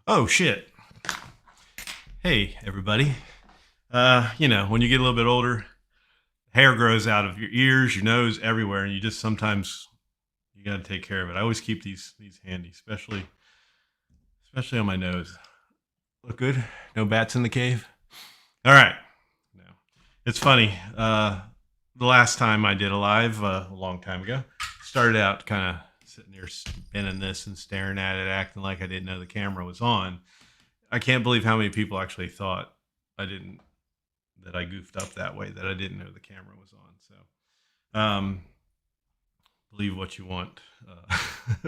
Oh shit. Hey everybody. When you get a little bit older, hair grows out of your ears, your nose, everywhere, and you just sometimes you got to take care of it. I always keep these handy, especially on my nose. Look good. No bats in the cave. All right. No. It's funny. The last time I did a live, a long time ago, started out kind of sitting there spinning this and staring at it, acting like I didn't know the camera was on. I can't believe how many people actually thought I didn't that I goofed up that way, that I didn't know the camera was on. So, believe what you want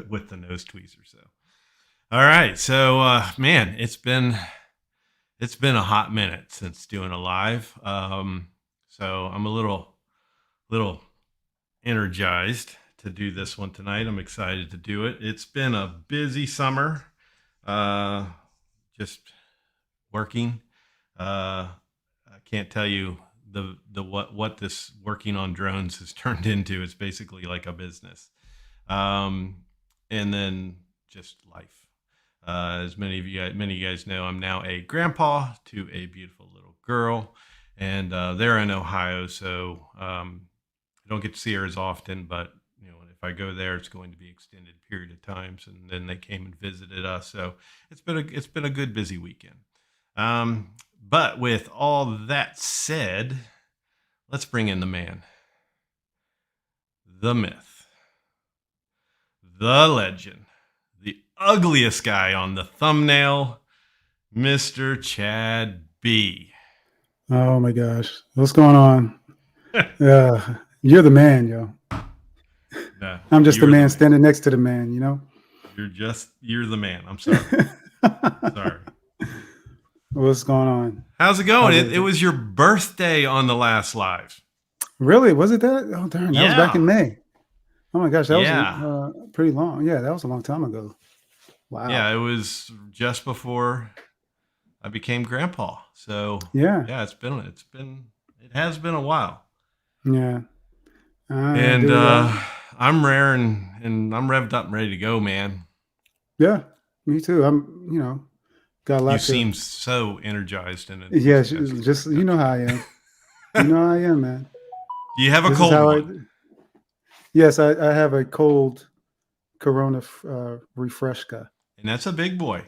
with the nose tweezer. So, all right. So, man, it's been a hot minute since doing a live. So I'm a little energized to do this one tonight. I'm excited to do it. It's been a busy summer. Just working. I can't tell you the what this working on drones has turned into. It's basically like a business, and then just life. As many of you guys know, I'm now a grandpa to a beautiful little girl, and they're in Ohio, so I don't get to see her as often. But if I go there, it's going to be extended period of times, and then they came and visited us. So it's been a good busy weekend. But with all that said, let's bring in the man, the myth, the legend, the ugliest guy on the thumbnail, Mr. Chad B. Oh my gosh, what's going on? You're the man, yo. No, I'm just the you're the man man. standing next to the man, you know? You're the man. I'm sorry. Sorry. What's going on? How's it going? How's It everything? was your birthday on the last live. Really? Was it that? Oh, darn. That was back Yeah. in May. Oh my gosh, that was Yeah. pretty long. Yeah, that was a long time ago. Yeah. Wow. It was just before I became grandpa. So Yeah. yeah, it has been a while. Yeah. And Do I'm rare and I'm revved up and ready to go, man. yeah, me too. Got a You lot to seem so energized and yeah, enthusiastic just right now, you know how I am. You Chad. know how I am, man. Do you have a This is cold how I one? yes, I have a cold Corona refresca. And that's a big boy.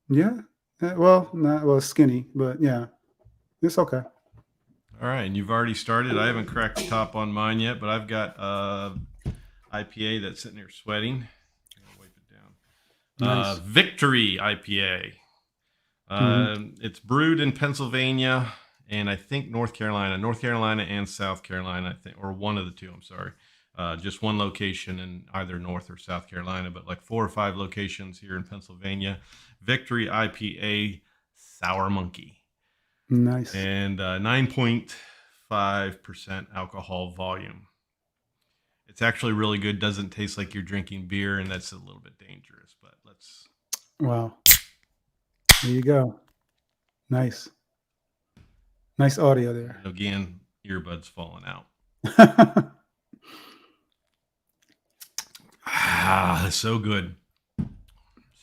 Yeah. Well, not well skinny, but yeah, it's okay. All right, and you've already started. I haven't cracked the top on mine yet, but I've got IPA that's sitting there sweating. I'm gonna wipe it down. Nice. Victory IPA. Hmm. It's brewed in Pennsylvania and I think North Carolina and South Carolina, I think, or one of the two. I'm sorry. Just one location in either North or South Carolina, but like 4 or 5 locations here in Pennsylvania. Victory IPA Sour Monkey Nice. and 9.5% alcohol volume. It's actually really good. Doesn't taste like you're drinking beer, and that's a little bit dangerous. But let's Wow. There you go. Nice. Nice audio there. again, earbuds falling out. Ah, so good.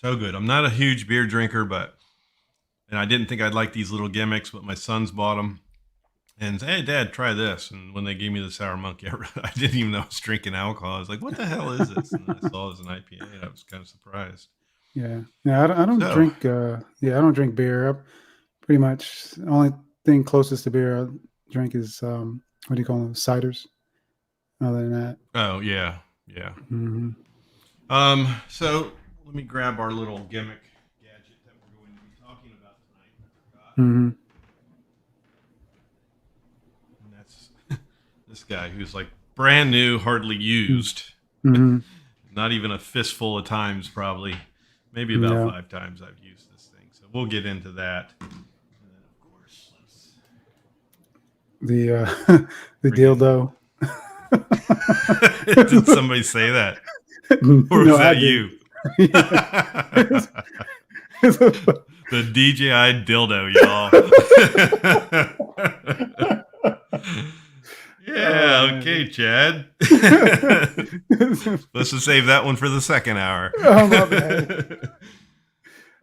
So good. I'm not a huge beer drinker, and I didn't think I'd like these little gimmicks, but my sons bought them and said, "Hey, Dad, try this." And when they gave me the sour monkey, I didn't even know I was drinking alcohol. I was like, "What the hell is this?" And then I saw it as an IPA, and I was kind of surprised. Yeah. Yeah. I don't So, drink. Yeah, I don't drink beer. Pretty much the only thing closest to beer I drink is what do you call them? Ciders. Other than that. oh yeah, yeah. Hmm. So let me grab our little gimmick gadget that we're going to be talking about tonight. I forgot, Hmm. and that's this guy who's like brand new, hardly used. Hmm. Not even a fistful of times, probably. Maybe about Yeah. 5 times I've used this thing. So we'll get into that. And then, of course, let's The the bring in. dildo. Did somebody say that? Or No, was I that didn't. you? Yeah. The DJI dildo, y'all. Oh Yeah, okay, man. Chad. Supposed to save that one for the second hour. Oh my bad.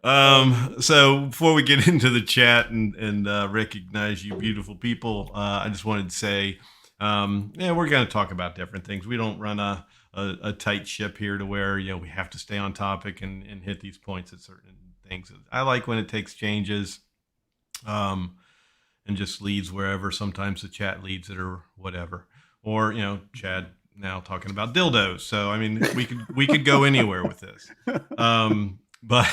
So before we get into the chat and recognize you beautiful people, I just wanted to say, yeah, we're going to talk about different things. We don't run a tight ship here to where, you know, we have to stay on topic and hit these points at certain things. I like when it takes changes, and just leads wherever. Sometimes the chat leads it or whatever, or, you know, Chad now talking about dildos. So, I mean, we could go anywhere with this. But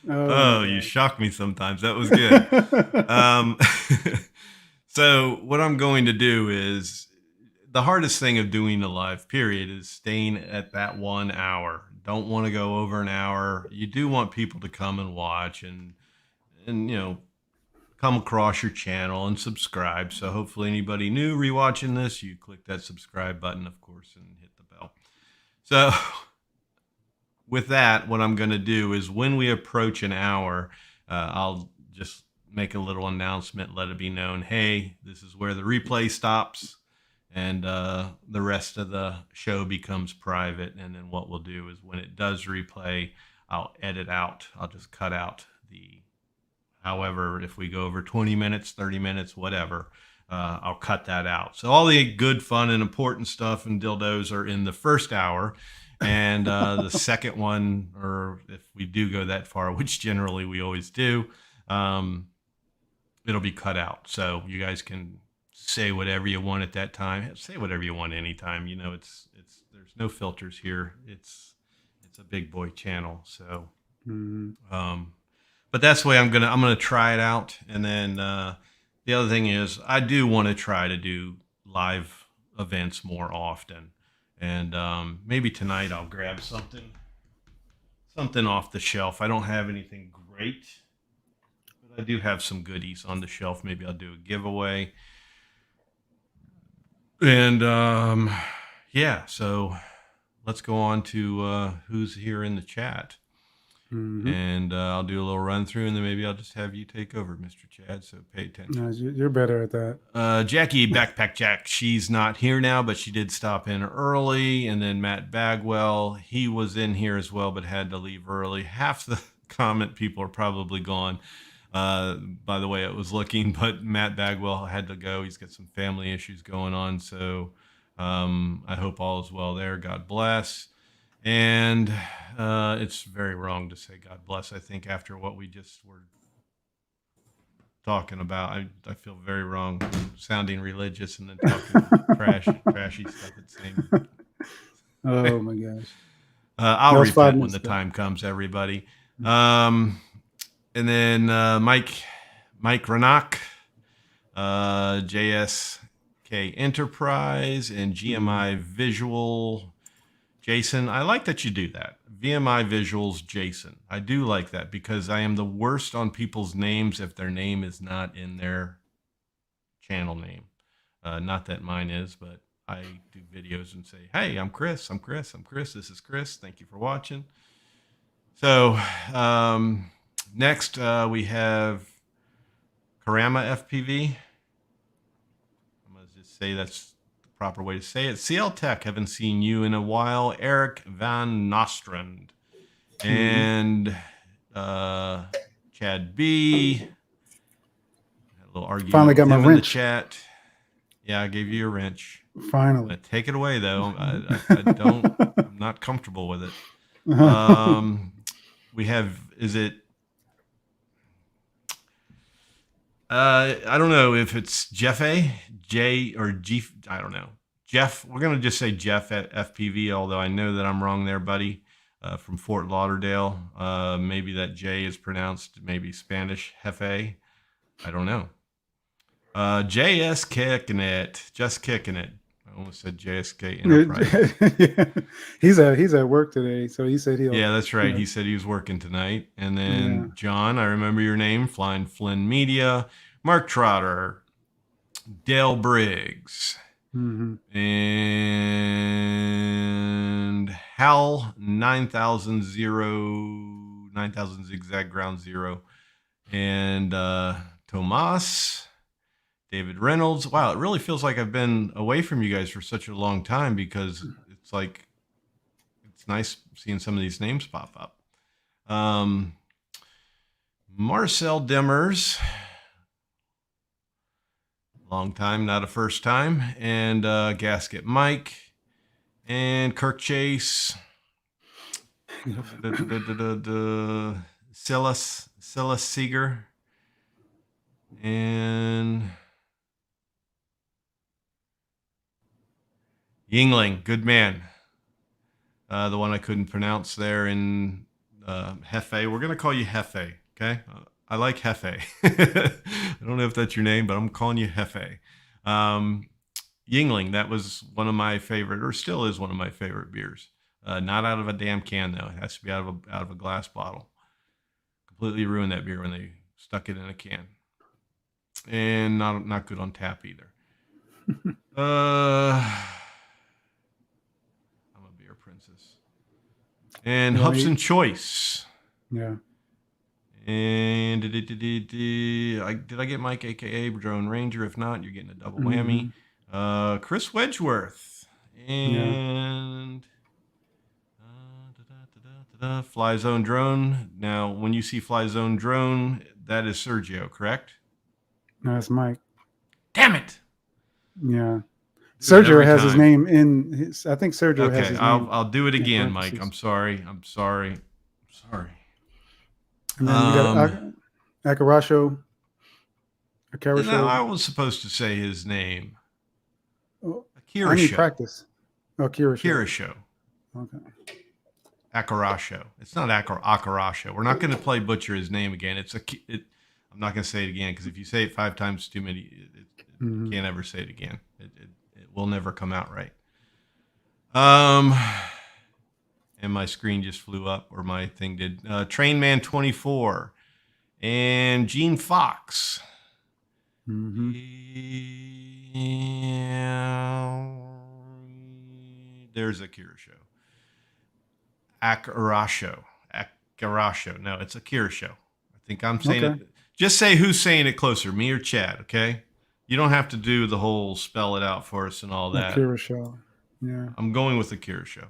Oh oh, my you gosh. shock me sometimes. That was good. Um, so what I'm going to do is the hardest thing of doing a live period is staying at that 1 hour. Don't want to go over an hour. You do want people to come and watch and you know, come across your channel and subscribe. So hopefully anybody new rewatching this, you click that subscribe button, of course, and hit the bell. So with that, what I'm going to do is when we approach an hour, I'll just make a little announcement, let it be known, hey, this is where the replay stops, and the rest of the show becomes private. And then what we'll do is when it does replay, I'll edit out, I'll just cut out the, however, if we go over 20 minutes, 30 minutes, whatever, I'll cut that out. So all the good, fun, and important stuff and dildos are in the first hour. And the second one, or if we do go that far, which generally we always do, it'll be cut out. So you guys can say whatever you want at that time. Say whatever you want anytime. You know, it's there's no filters here. It's a big boy channel. So but that's the way I'm gonna try it out. And then the other thing is I do want to try to do live events more often. And maybe tonight I'll grab something off the shelf. I don't have anything great, but I do have some goodies on the shelf. Maybe I'll do a giveaway. And yeah, so let's go on to who's here in the chat. And I'll do a little run through, and then maybe I'll just have you take over, Mr. Chad. So pay attention. No, you're better at that. Jackie Backpack Jack, she's not here now, but she did stop in early. And then Matt Bagwell, he was in here as well, but had to leave early. Half the comment people are probably gone. By the way it was looking, but Matt Bagwell had to go. He's got some family issues going on. So I hope all is well there. God bless. And it's very wrong to say God bless. I think after what we just were talking about, I feel very wrong sounding religious and then talking trashy stuff at the same. Oh my gosh. I'll repent when the time comes, everybody. And then Mike Renak, JSK Enterprise, and GMI Visual. Jason, I like that you do that. VMI Visuals, Jason. I do like that because I am the worst on people's names if their name is not in their channel name. Not that mine is, but I do videos and say, hey, I'm Chris. This is Chris. Thank you for watching. So next we have Karama FPV. I'm going to just say that's proper way to say it. CL Tech, haven't seen you in a while. Eric Van Nostrand and Chad B. Had a little argument. Finally got my wrench. In the chat. Yeah, I gave you a wrench. Finally. Take it away though. I'm not comfortable with it. We have, is it? I don't know if it's Jeff A, J, or G. I don't know. Jeff, we're going to just say Jeff at FPV, although I know that I'm wrong there, buddy, from Fort Lauderdale. Maybe that J is pronounced maybe Spanish, Jefe. I don't know. JS Kicking It. Just Kicking It. I almost said JSK Enterprise. Yeah. He's at work today, so he said he'll. Yeah, that's right. He said he was working tonight. And then John, I remember your name, Flying Flynn Media, Mark Trotter, Dale Briggs, and Hal 9000 Zigzag Ground Zero, and Tomas. David Reynolds. Wow, it really feels like I've been away from you guys for such a long time because it's like, it's nice seeing some of these names pop up. Marcel Dimmers, long time, not a first time, and Gasket Mike, and Kirk Chase, Silas Seeger, and Yingling, good man. The one I couldn't pronounce there in Hefe. We're going to call you Hefe, okay? I like Hefe. I don't know if that's your name, but I'm calling you Hefe. Yingling, that was one of my favorite, or still is one of my favorite beers. Not out of a damn can, though. It has to be out of a glass bottle. Completely ruined that beer when they stuck it in a can. And not good on tap either. I'm a beer princess. And Hubson Choice. Yeah. And did I get Mike, aka Drone Ranger? If not, you're getting a double whammy. Chris Wedgeworth and Fly Zone Drone. Now, when you see Fly Zone Drone, that is Sergio, correct? No, that's Mike. Damn it! Yeah. Sergio has his name in his. I think Sergio has his name. I'll do it again, Mike. I'm sorry. And then we got Akarasho. No, I was supposed to say his name. I need practice. Oh, Kirasho. Okay. Akarasho. It's not Akarasho. We're not going to play butcher his name again. I'm not going to say it again because if you say it 5 times too many, you can't ever say it again. It will never come out right. And my screen just flew up, or my thing did. Trainman 24 and Gene Fox. There's a Kirasho. Akarasho. No, it's a Kirasho. I think I'm saying it. Just say who's saying it closer, me or Chad, okay? You don't have to do the whole spell it out for us and all that. Kirasho. Yeah. I'm going with the Kirasho.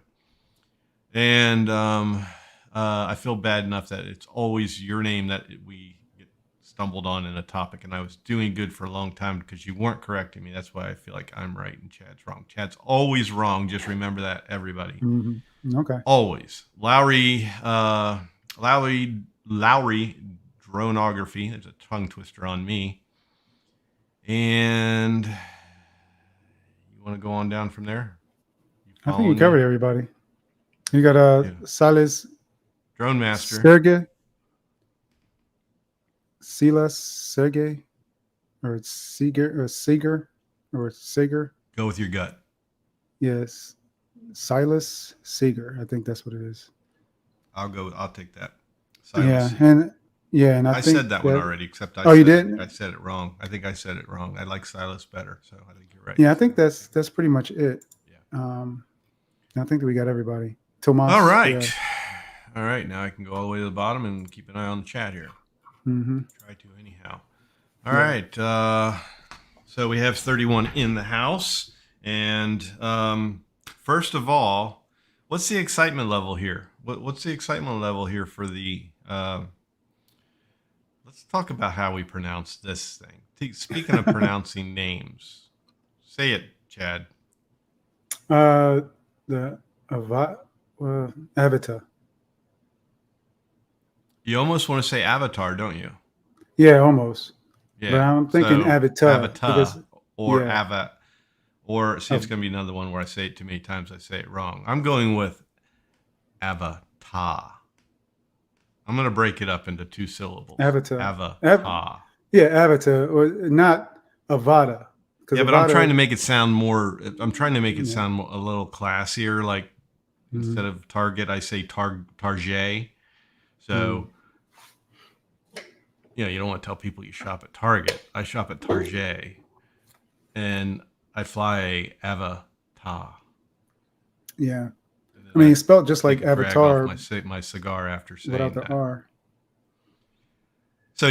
And I feel bad enough that it's always your name that we get stumbled on in a topic, and I was doing good for a long time because you weren't correcting me. That's why I feel like I'm right and Chad's wrong. Chad's always wrong. Just remember that, everybody. Okay. Always. Lowry Dronography. There's a tongue twister on me. And you want to go on down from there? I think you covered everybody. You got Salis Drone Master. Silas Sergey or Seeger. Go with your gut. Yes. Silas Seeger. I think that's what it is. I'll take that. Silas Seeger. And I think said that one already, except I didn't? I said it wrong. I think I said it wrong. I like Silas better, so I think you're right. Yeah, I think that's pretty much it. Yeah. I think that we got everybody. Tomas. All right. Yeah. All right. Now I can go all the way to the bottom and keep an eye on the chat here. Try to anyhow. All right. So we have 31 in the house. And first of all, what's the excitement level here? What's the excitement level here for the... let's talk about how we pronounce this thing. Speaking of pronouncing names, say it, Chad. The Avata. You almost want to say Avatar, don't you? Yeah, almost. Yeah. But I'm thinking Avata. Or Ava. Or, see, it's going to be another one where I say it too many times, I say it wrong. I'm going with Avata. I'm going to break it up into 2 syllables. Avata. Avata. Yeah, Avata, or not Avata. Yeah, but I'm trying to make it sound more. I'm trying to make it sound a little classier. Like instead of Target, I say Target. So, you don't want to tell people you shop at Target. I shop at Target, and I fly a Avata. Yeah, I mean, it's spelled just like Avatar. My cigar after saying without the that. R. So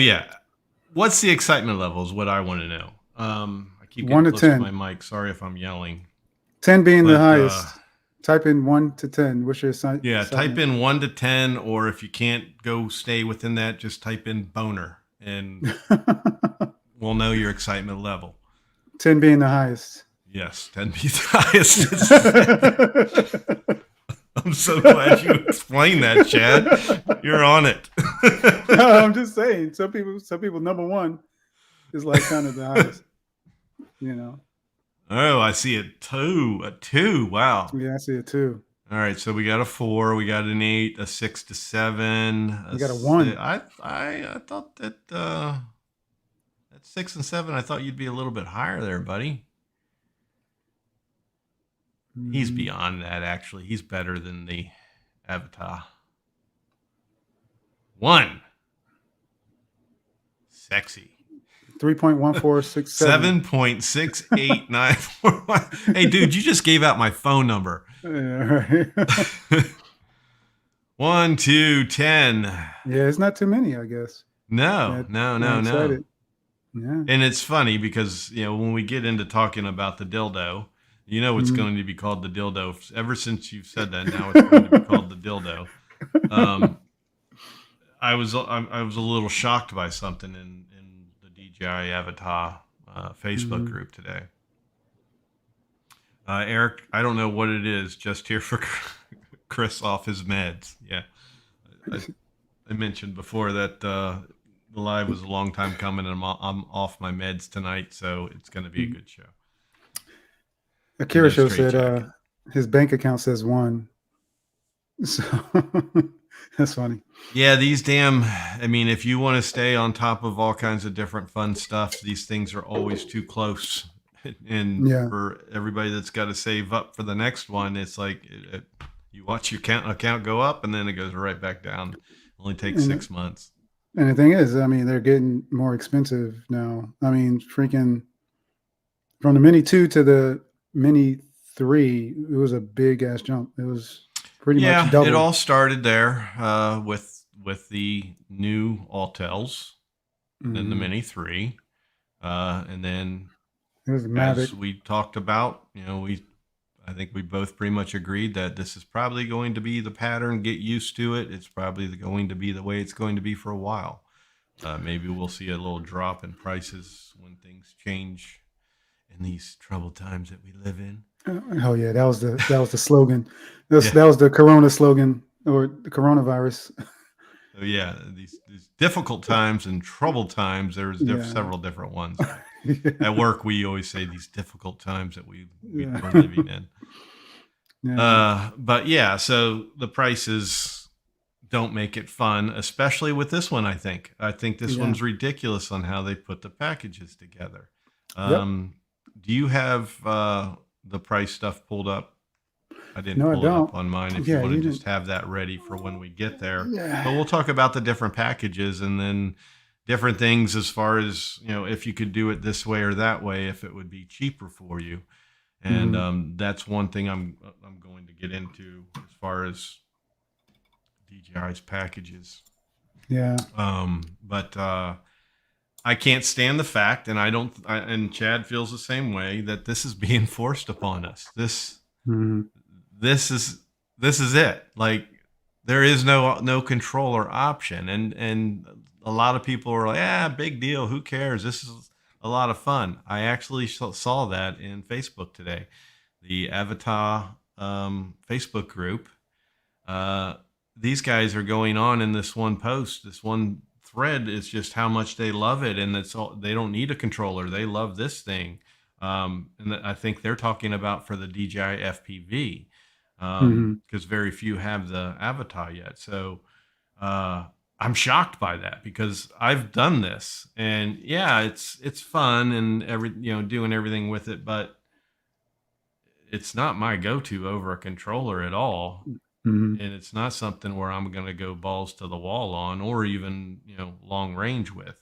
what's the excitement level? Is what I want to know. I keep 1 to 10. My mic. Sorry if I'm yelling. 10 being the highest. Type in 1 to 10. What's your second? Yeah, type in 1 to 10, or if you can't go stay within that, just type in boner, and we'll know your excitement level. 10 being the highest. Yes, 10 be the highest. I'm so glad you explained that, Chad. You're on it. No, I'm just saying. Some people, number 1 is like kind of the highest. You know. Oh, I see a 2. A 2. Wow. Yeah, I see it too. All right, so we got a 4, we got an 8, a 6 to 7. We got a 1. I thought that at 6 and 7, I thought you'd be a little bit higher there, buddy. He's beyond that, actually. He's better than the Avata. 1. Sexy. 3.1467. 7.6894. Hey, dude, you just gave out my phone number. Yeah, right. 1, 2, 10. Yeah, it's not too many, I guess. No. Yeah. And it's funny because, when we get into talking about the dildo, it's going to be called the dildo. Ever since you've said that, now it's going to be called the dildo. I was a little shocked by something in the DJI Avata Facebook group today. Eric, I don't know what it is. Just here for Chris off his meds. Yeah, I mentioned before that the live was a long time coming, and I'm off my meds tonight, so it's going to be a good show. Akira Show said his bank account says 1. So that's funny. Yeah, if you want to stay on top of all kinds of different fun stuff, these things are always too close. And for everybody that's got to save up for the next one, it's like you watch your account go up, and then it goes right back down. It only takes 6 months. And the thing is, they're getting more expensive now. Freaking from the Mini 2 to the Mini 3, it was a big ass jump. It was pretty much double. It all started there with the new Altels, then the Mini 3, and then it was as we talked about, I think we both pretty much agreed that this is probably going to be the pattern. Get used to it. It's probably going to be the way it's going to be for a while. Maybe we'll see a little drop in prices when things change in these troubled times that we live in. Oh yeah, that was the slogan. That was the Corona slogan, or the coronavirus. So yeah, these difficult times and troubled times. There's several different ones. At work, we always say these difficult times that we're living in. But yeah, so the prices don't make it fun, especially with this one. I think this one's ridiculous on how they put the packages together. Do you have the price stuff pulled up? I didn't pull it up on mine. If you want to just have that ready for when we get there. But we'll talk about the different packages and then different things as far as, if you could do it this way or that way, if it would be cheaper for you. And that's one thing I'm going to get into as far as DJI's packages. Yeah. But I can't stand the fact, and and Chad feels the same way, that this is being forced upon us. This is it. Like, there is no controller option, and a lot of people are like, big deal. Who cares? This is a lot of fun. I actually saw that in Facebook today, the Avata Facebook group. These guys are going on in this one post, this one thread, is just how much they love it, and they don't need a controller. They love this thing, and I think they're talking about for the DJI FPV, because very few have the Avata yet. So I'm shocked by that, because I've done this, and it's fun and doing everything with it, but it's not my go-to over a controller at all. And it's not something where I'm going to go balls to the wall on, or even, long range with.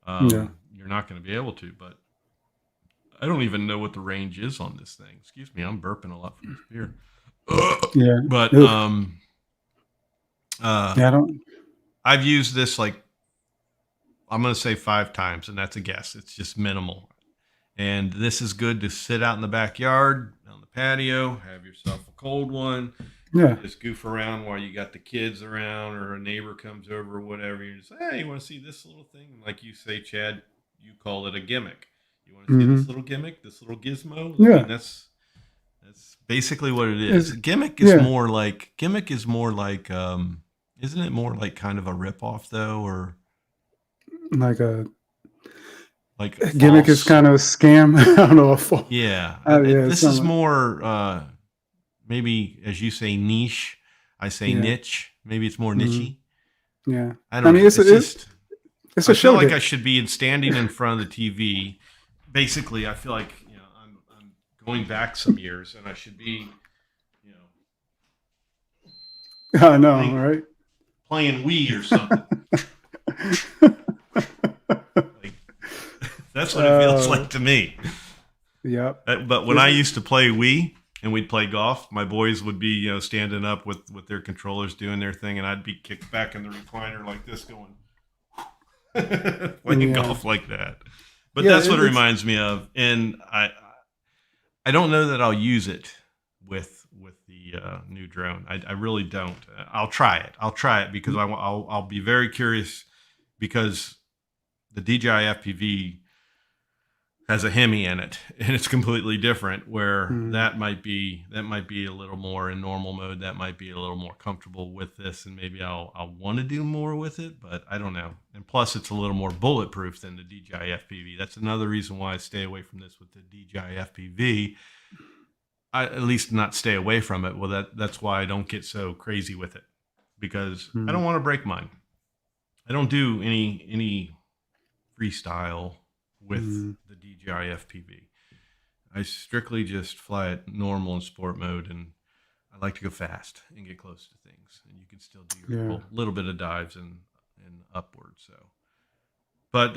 You're not going to be able to, but I don't even know what the range is on this thing. Excuse me. I'm burping a lot from this beer. But, I've used this, I'm going to say 5 times, and that's a guess. It's just minimal. And this is good to sit out in the backyard on the patio, have yourself a cold one. Yeah. Just goof around while you got the kids around or a neighbor comes over or whatever. You just, hey, you want to see this little thing? And like you say, Chad, you call it a gimmick. You want to see this Hmm. little gimmick, this little gizmo? I mean, Yeah. that's basically what it is. It's, yeah. Gimmick is more like isn't it more like kind of a ripoff though, or Like a like gimmick is false? kind of a scam. I don't know. Yeah, Yeah. this is Something. more maybe as you say niche, I say Yeah. niche. Maybe it's more Hmm. nichey. Yeah. I I don't mean, know. It's just it's I a feel show like I dick. should be standing in front of the TV. Basically, I feel like I'm going back some years, and I should be you know I know, playing right? playing Wii or something. Like that's what it feels uh, like to me. yep. But when I It's, used to play Wii and we'd play golf, my boys would be standing up with their controllers doing their thing, and I'd be kicked back in the recliner like this, going playing yeah. golf like that. But Yeah. that's what it reminds me of, and I don't know that I'll use it with the new drone. I really don't. I'll try it. I'll try it because I'll be very curious because the DJI FPV has a Hemi in it, and it's completely different. Where Mm, that might be a little more in normal mode. That might be a little more comfortable with this, and maybe I'll want to do more with it. But I don't know. And plus, it's a little more bulletproof than the DJI FPV. That's another reason why I stay away from this with the DJI FPV. At least not stay away from it. Well, that's why I don't get so crazy with it because I don't mm, want to break mine. I don't do any freestyle with mm. the DJI FPV. I strictly just fly it normal in sport mode, and I like to go fast and get close to things, and you can still do your Yeah. little bit of dives and upward. So, but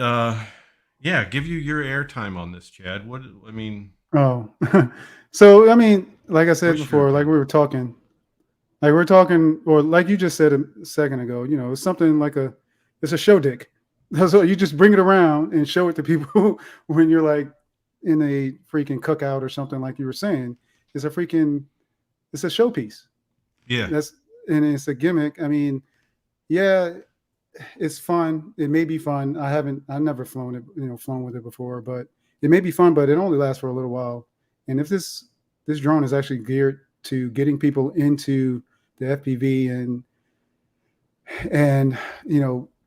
yeah, give you your airtime on this, Chad. What I mean, Oh, so I mean, like I said what's your before, opinion? like we're talking, or like you just said a second ago, it's something like it's a show dick. So you just bring it around and show it to people when you're like in a freaking cookout or something, like you were saying. It's a freaking, it's a showpiece. Yeah, That's, and it's a gimmick. I mean, yeah, it's fun. It may be fun. I've never flown it, flown with it before, but it may be fun, but it only lasts for a little while. And if this drone is actually geared to getting people into the FPV and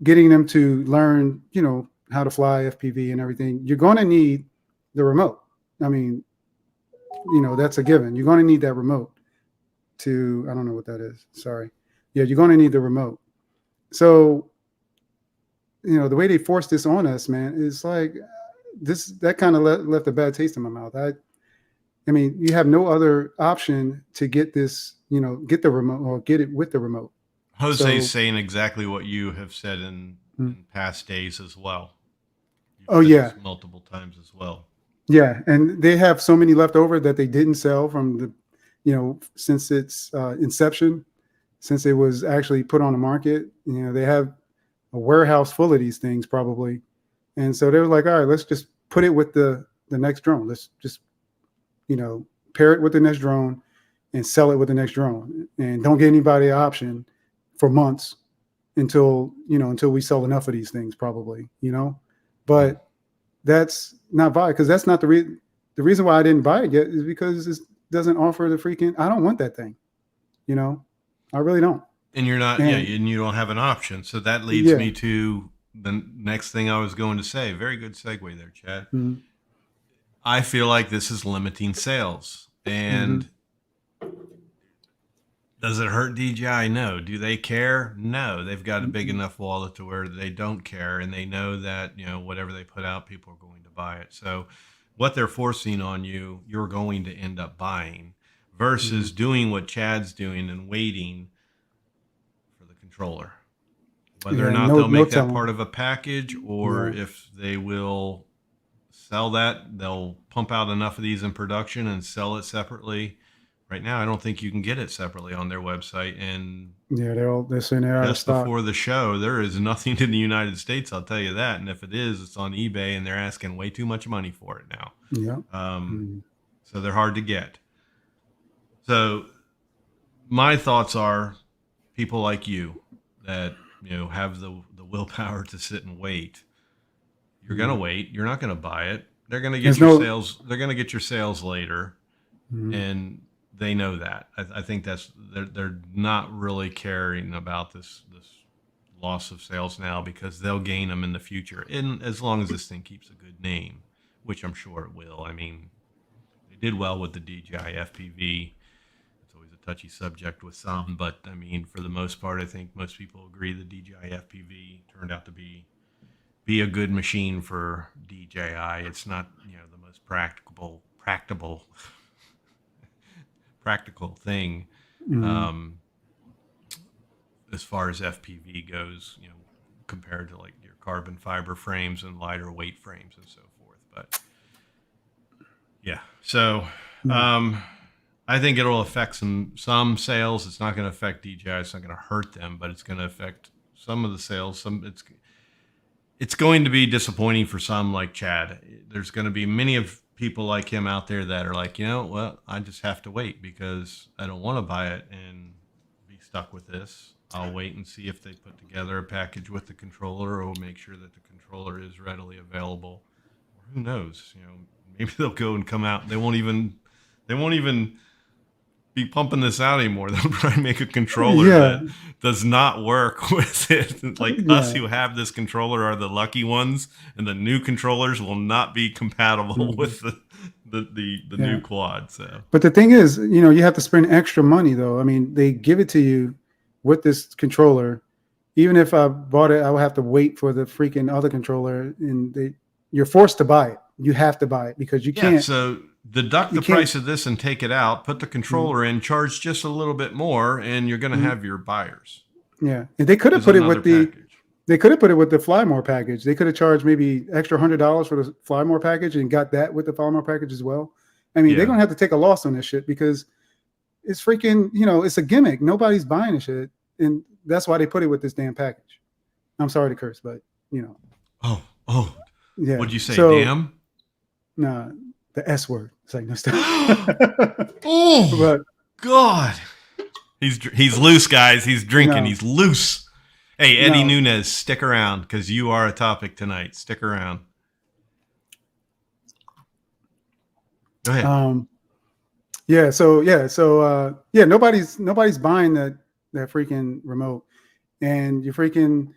getting them to learn, how to fly FPV and everything, you're going to need the remote. I mean, that's a given. You're going to need that remote to, I don't know what that is. Sorry. Yeah, you're going to need the remote. So the way they forced this on us, man, is like this. That kind of left a bad taste in my mouth. I mean, you have no other option to get this, get the remote or get it with the remote. Jose's So, saying exactly what you have said mm, in past days as well. You've oh said yeah, this multiple times as well. yeah, and they have so many left over that they didn't sell from the, since its inception, since it was actually put on the market. They have a warehouse full of these things probably, and so they were like, all right, let's just put it with the next drone. Let's just pair it with the next drone and sell it with the next drone, and don't get anybody an option for months until we sell enough of these things, probably. But that's not viable, because that's not the reason why I didn't buy it yet is because it doesn't offer the freaking. I don't want that thing. You know, I really don't. And you're not, yeah, And and you don't have an option. So that leads yeah, me to the next thing I was going to say. Very good segue there, Chad. mm-hmm, I feel like this is limiting sales. mm-hmm, And does it hurt DJI? No. Do they care? No. They've got a big mm-hmm, enough wallet to where they don't care, and they know that, whatever they put out, people are going to buy it. So what they're forcing on you, you're going to end up buying mm-hmm. versus doing what Chad's doing and waiting for the controller. Whether or Yeah, not no, they'll no make that telling. part of a package or Yeah, if they will sell that, they'll pump out enough of these in production and sell it separately. Right now, I don't think you can get it separately on their website. And yeah, they're saying they're out of just stock. before the show, there is nothing in the United States, I'll tell you that. And if it is, it's on eBay and they're asking way too much money for it now. Yeah, Um, mm-hmm, so they're hard to get. So my thoughts are people like you that have the willpower to sit and wait. You're gonna wait. You're not gonna buy it. They're gonna get There's your no. sales. They're gonna get your sales later, Mhm. and they know that. I think that's they're not really caring about this loss of sales now because they'll gain them in the future, and as long as this thing keeps a good name, which I'm sure it will. I mean, they did well with the DJI FPV. It's always a touchy subject with some, but I mean, for the most part, I think most people agree the DJI FPV turned out to be a good machine for DJI. It's not the most practical thing Mhm. um, as far as FPV goes. Compared to like your carbon fiber frames and lighter weight frames and so forth. But yeah, so Yeah. um, I think it'll affect some sales. It's not going to affect DJI. It's not going to hurt them, but it's going to affect some of the sales. It's going to be disappointing for some like Chad. There's going to be many of people like him out there that are like, well, I just have to wait because I don't want to buy it and be stuck with this. I'll wait and see if they put together a package with the controller or make sure that the controller is readily available. Or who knows? Maybe they'll go and come out. They won't even be pumping this out anymore. They'll probably make a controller Yeah. that does not work with it. Like us Yeah. who have this controller are the lucky ones, and the new controllers will not be compatible Mhm. with the new Yeah. quad. So But the thing is, you have to spend extra money though. I mean, they give it to you with this controller. Even if I bought it, I would have to wait for the freaking other controller, and you're forced to buy it. You have to buy it because you yeah, can't. so deduct You the can't. price of this and take it out. Put the Mhm. controller in, charge just a little bit more, and you're going to Mhm. have your buyers Yeah, and they could have as put it another with the. package. They could have put it with the Fly More package. They could have charged maybe extra $100 for the Fly More package and got that with the Fly More package as well. I mean, they're Yeah. gonna have to take a loss on this shit because it's freaking. It's a gimmick. Nobody's buying this shit, and that's why they put it with this damn package. I'm sorry to curse, but you know, Oh, yeah. what'd you say? So Damn. nah, the S word. It's like no stuff. Oh But God. He's loose, guys. He's drinking. no, He's loose. Hey, Eddie no. Nunez, stick around because you are a topic tonight. Stick around. Go ahead. Um, yeah. Nobody's buying that freaking remote, and you freaking,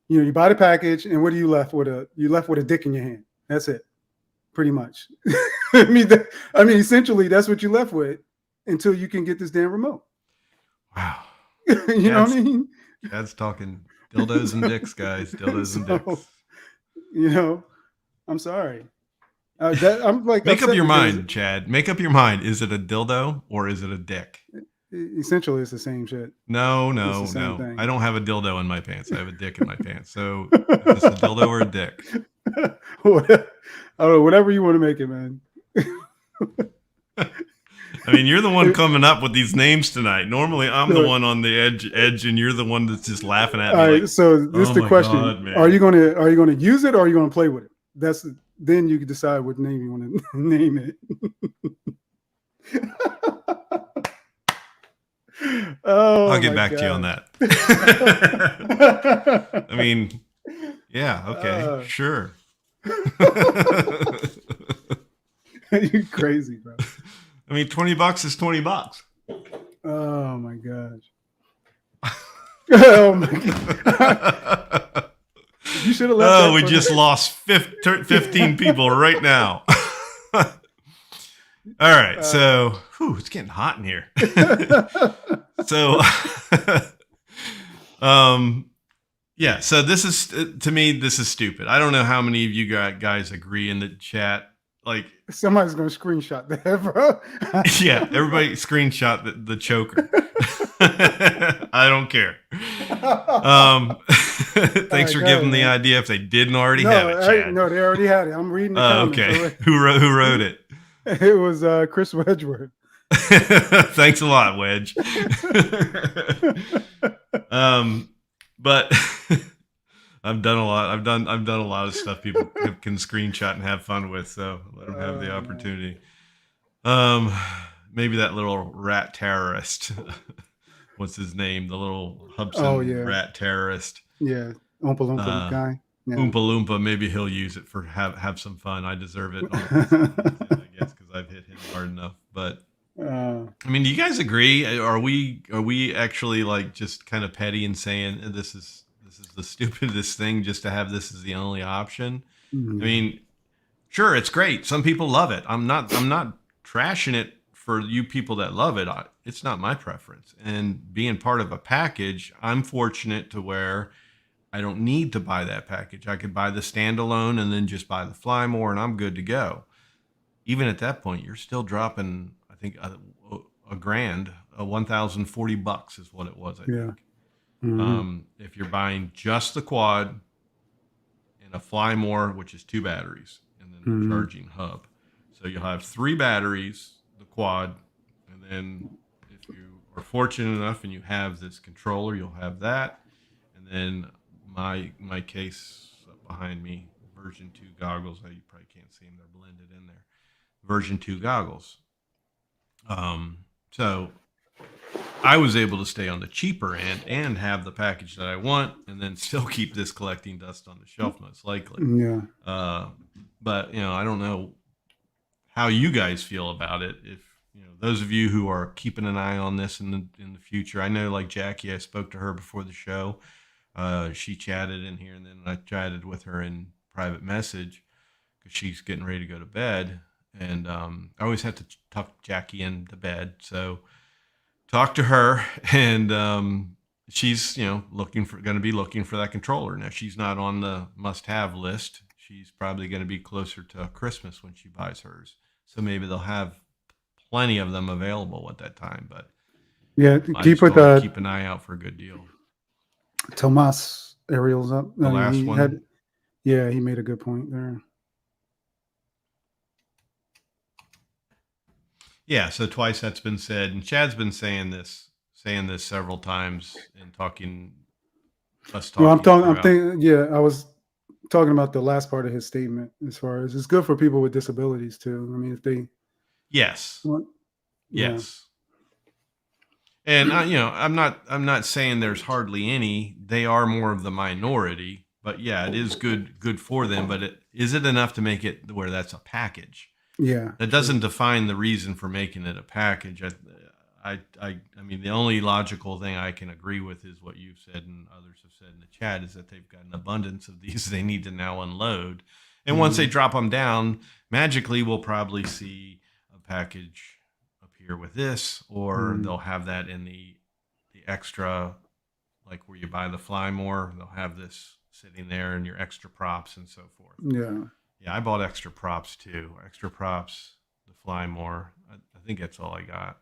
you buy the package, and what are you left with? You left with a dick in your hand. That's it, pretty much. I mean, essentially, that's what you left with until you can get this damn remote. Wow. You know what Chad's I mean? Chad's talking dildos and dicks, guys. Dildos and So, dicks. you know, I'm sorry. That I'm like Make up upset your because mind, Chad. Make up your mind. Is it a dildo or is it a dick? essentially it's the same shit. No, It's the no, same no. I thing. don't have a dildo in my pants. I have a dick in my pants. So is this a dildo or a dick? I don't know, whatever you want to make it, man. I mean, you're the one coming up with these names tonight. Normally, I'm the So, one on the edge, and you're the one that's just laughing at all me like, right, so this is "Oh the my question: god, Are man!" you gonna use it, or are you gonna play with it? Then you can decide what name you want to name it. I'll Oh get my back to you on gosh. that. I mean, yeah, okay, uh, sure. you crazy, bro. I mean, $20 is $20. Oh my gosh. Oh my god. You should have left Oh, that we for just lost 15 people right now. All right, so it's getting hot in here. So, yeah. So this is to me, this is stupid. I don't know how many of you guys agree in the chat. Like, somebody's gonna screenshot that, bro. yeah, everybody screenshot the choker. I don't care. All Thanks right, for go ahead, giving the man. idea if they didn't already have No, it, Chad. no, they already had it. I'm reading the comments. Okay. So Who wrote it? it was Chris Wedgeworth. Thanks a lot, Wedge. But I've done a lot. I've done a lot of stuff people can screenshot and have fun with. So let them have the Oh man. opportunity. Um, maybe that little rat terrorist. What's his name? The little Oh Hubson yeah, rat terrorist. yeah. Oompa Loompa Uh, guy. Yeah. Oompa Loompa. Maybe he'll use it for have some fun. I deserve it on LinkedIn, I guess, because I've hit him hard enough. But uh, I mean, do you guys agree? Are we actually like just kind of petty and saying this is the stupidest thing just to have this as the only option? I yeah, mean, sure, it's great. Some people love it. I'm not trashing it for you people that love it. It's not my preference. And being part of a package, I'm fortunate to where I don't need to buy that package. I could buy the standalone and then just buy the fly more, and I'm good to go. Even at that point, you're still dropping, I think, a grand, 1,040 bucks is what it was, I yeah. think. Hmm. If you're buying just the quad and a fly more, which is 2 batteries, and then the Hmm. charging hub. So you'll have 3 batteries, the quad, and then if you are fortunate enough and you have this controller, you'll have that. And then my case up behind me, version 2 goggles. You probably can't see them; they're blended in there. Version 2 goggles. So I was able to stay on the cheaper end and have the package that I want, and then still keep this collecting dust on the shelf, most likely. Yeah. Uh, but I don't know how you guys feel about it. If those of you who are keeping an eye on this in the future, I know like Jackie, I spoke to her before the show. She chatted in here, and then I chatted with her in private message because she's getting ready to go to bed, and I always have to tuck Jackie into bed. So talk to her, and she's going to be looking for that controller. Now she's not on the must-have list. She's probably going to be closer to Christmas when she buys hers. So maybe they'll have plenty of them available at that time. But Yeah. I Can you just put told her to keep an eye out for a good deal. Tomas aerials up? The I mean, last he had. one, Yeah, he made a good point there. yeah. So twice that's been said, and Chad's been saying this several times and Well, I'm talking. I'm throughout. thinking. Yeah, I was talking about the last part of his statement. As far as it's good for people with disabilities too. I mean, if they Yes, want, yeah, yes. And I'm not saying there's hardly any. They are more of the minority, but yeah, it is good for them. But is it enough to make it where that's a package? yeah, That true. doesn't define the reason for making it a package. I mean, the only logical thing I can agree with is what you've said and others have said in the chat is that they've got an abundance of these they need to now unload. And once they Mhm. drop them down, magically we'll probably see a package appear with this, or Mhm. they'll have that in the extra, like where you buy the fly more. They'll have this sitting there and your extra props and so forth. Yeah. Yeah, I bought extra props too. Extra props, the fly more. I think that's all I got.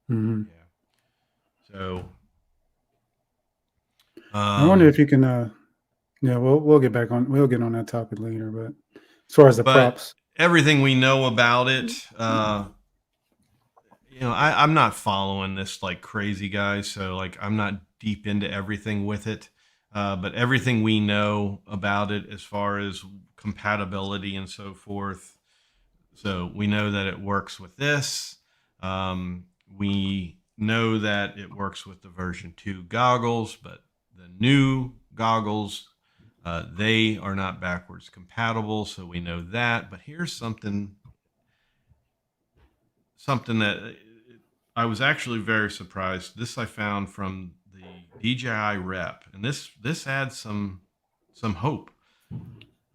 Mhm. Yeah. So, I wonder um, if you can. Yeah, we'll get back on. We'll get on that topic later. But as far as the but props, everything we know about it, I'm not following this like crazy, guys. So, like, I'm not deep into everything with it. But everything we know about it, as far as compatibility and so forth, so we know that it works with this. We know that it works with the version 2 goggles, but the new goggles, they are not backwards compatible. So we know that. But here's something that I was actually very surprised. This I found from the DJI rep, and this adds some hope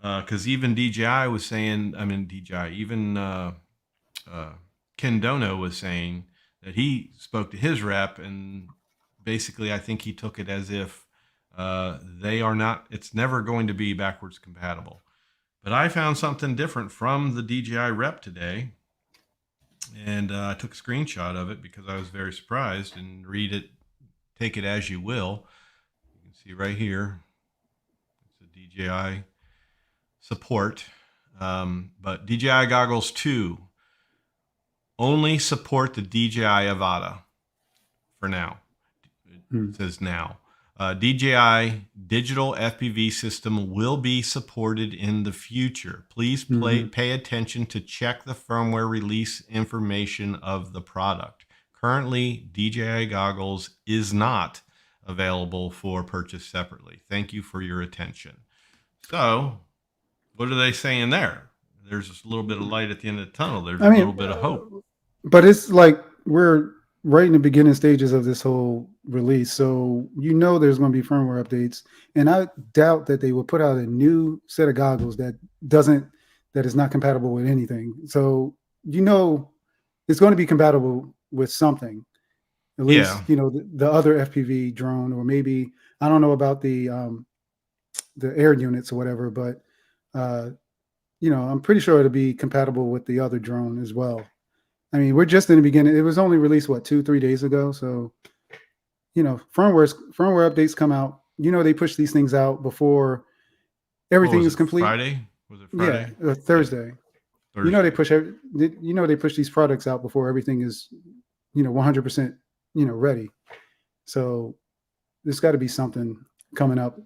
because even DJI was saying, I mean DJI, even uh, Ken Dono was saying that he spoke to his rep, and basically, I think he took it as if they are not. It's never going to be backwards compatible. But I found something different from the DJI rep today, and I took a screenshot of it because I was very surprised. And read it, take it as you will. You can see right here. It's a DJI support. But DJI goggles 2 only support the DJI Avata for now. It hmm. says now. DJI digital FPV system will be supported in the future. Please Hmm. pay attention to check the firmware release information of the product. Currently, DJI goggles is not available for purchase separately. Thank you for your attention. So, what are they saying there? There's just a little bit of light at the end of the tunnel. There's I a little mean, bit of hope. but it's like we're right in the beginning stages of this whole release, so there's going to be firmware updates, and I doubt that they will put out a new set of goggles doesn't that is not compatible with anything. So it's going to be compatible with something. At Yeah. least the other FPV drone, or maybe I don't know about the air units or whatever, but uh, I'm pretty sure it'll be compatible with the other drone as well. I mean, we're just in the beginning. It was only released what 2-3 days ago, so firmware updates come out. They push these things out before What everything was is it? complete. Friday? Was it Yeah, Friday? Yeah. Thursday. They Thursday. push they push these products out before everything is 100% ready. So there's got to be something coming up.